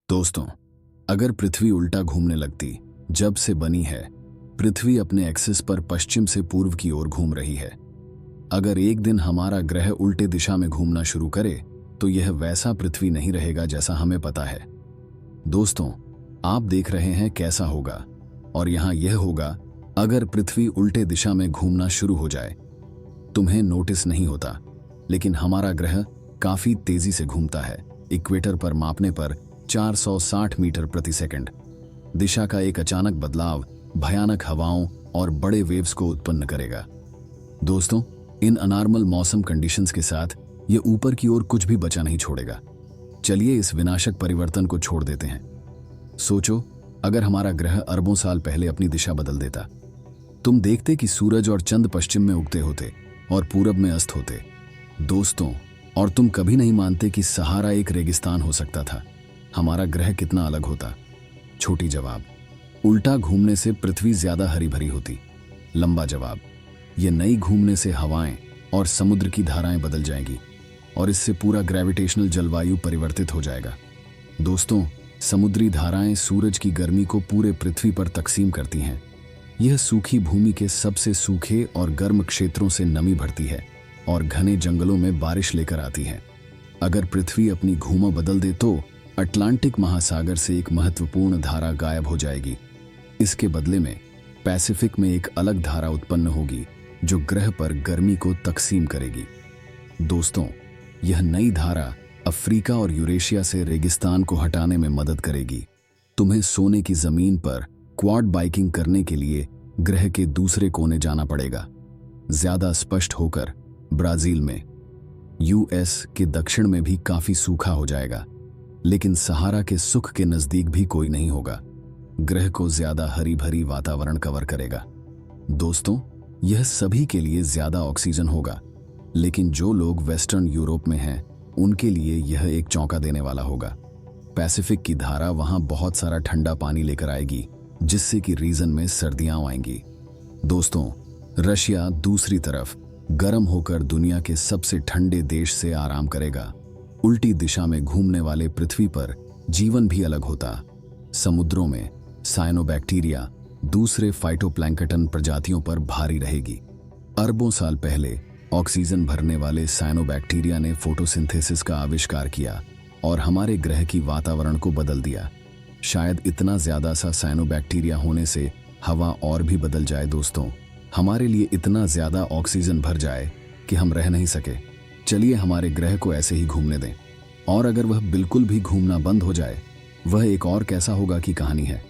दोस्तों, अगर पृथ्वी उल्टा घूमने लगती, जब से बनी है पृथ्वी अपने एक्सिस पर पश्चिम से पूर्व की ओर घूम रही है। अगर एक दिन हमारा ग्रह उल्टे दिशा में घूमना शुरू करे तो यह वैसा पृथ्वी नहीं रहेगा जैसा हमें पता है। दोस्तों, आप देख रहे हैं कैसा होगा, और यहां यह होगा अगर पृथ्वी उल्टे दिशा में घूमना शुरू हो जाए। तुम्हें नोटिस नहीं होता, लेकिन हमारा ग्रह काफी तेजी से घूमता है। इक्वेटर पर मापने पर 460 मीटर प्रति सेकंड। दिशा का एक अचानक बदलाव भयानक हवाओं और बड़े वेव्स को उत्पन्न करेगा। दोस्तों, इन अनॉर्मल मौसम कंडीशंस के साथ ये ऊपर की ओर कुछ भी बचा नहीं छोड़ेगा। चलिए इस विनाशक परिवर्तन को छोड़ देते हैं। सोचो, अगर हमारा ग्रह अरबों साल पहले अपनी दिशा बदल देता। तुम देखते कि सूरज और चंद पश्चिम में उगते होते और पूरब में अस्त होते। दोस्तों, और तुम कभी नहीं मानते कि सहारा एक रेगिस्तान हो सकता था। हमारा ग्रह कितना अलग होता? छोटी जवाब, उल्टा घूमने से पृथ्वी ज्यादा हरी भरी होती। लंबा जवाब, ये नई घूमने से हवाएं और समुद्र की धाराएं बदल जाएंगी और इससे पूरा ग्रेविटेशनल जलवायु परिवर्तित हो जाएगा। दोस्तों, समुद्री धाराएं सूरज की गर्मी को पूरे पृथ्वी पर तकसीम करती हैं। यह सूखी भूमि के सबसे सूखे और गर्म क्षेत्रों से नमी भरती है और घने जंगलों में बारिश लेकर आती है। अगर पृथ्वी अपनी घूमा बदल दे तो अटलांटिक महासागर से एक महत्वपूर्ण धारा गायब हो जाएगी। इसके बदले में पैसिफिक में एक अलग धारा उत्पन्न होगी जो ग्रह पर गर्मी को तकसीम करेगी। दोस्तों, यह नई धारा अफ्रीका और यूरेशिया से रेगिस्तान को हटाने में मदद करेगी। तुम्हें सोने की जमीन पर क्वाड बाइकिंग करने के लिए ग्रह के दूसरे कोने जाना पड़ेगा। ज्यादा स्पष्ट होकर ब्राजील में, यूएस के दक्षिण में भी काफी सूखा हो जाएगा, लेकिन सहारा के सुख के नजदीक भी कोई नहीं होगा। ग्रह को ज्यादा हरी भरी वातावरण कवर करेगा। दोस्तों, यह सभी के लिए ज्यादा ऑक्सीजन होगा, लेकिन जो लोग वेस्टर्न यूरोप में हैं उनके लिए यह एक चौंका देने वाला होगा। पैसिफिक की धारा वहां बहुत सारा ठंडा पानी लेकर आएगी, जिससे कि रीजन में सर्दियां आएंगी। दोस्तों, रशिया दूसरी तरफ गर्म होकर दुनिया के सबसे ठंडे देश से आराम करेगा। उल्टी दिशा में घूमने वाले पृथ्वी पर जीवन भी अलग होता। समुद्रों में साइनोबैक्टीरिया दूसरे फाइटोप्लैंक्टन प्रजातियों पर भारी रहेगी। अरबों साल पहले ऑक्सीजन भरने वाले साइनोबैक्टीरिया ने फोटोसिंथेसिस का आविष्कार किया और हमारे ग्रह की वातावरण को बदल दिया। शायद इतना ज्यादा सा साइनोबैक्टीरिया होने से हवा और भी बदल जाए। दोस्तों, हमारे लिए इतना ज्यादा ऑक्सीजन भर जाए कि हम रह नहीं सके। चलिए हमारे ग्रह को ऐसे ही घूमने दें, और अगर वह बिल्कुल भी घूमना बंद हो जाए, वह एक और कैसा होगा की कहानी है।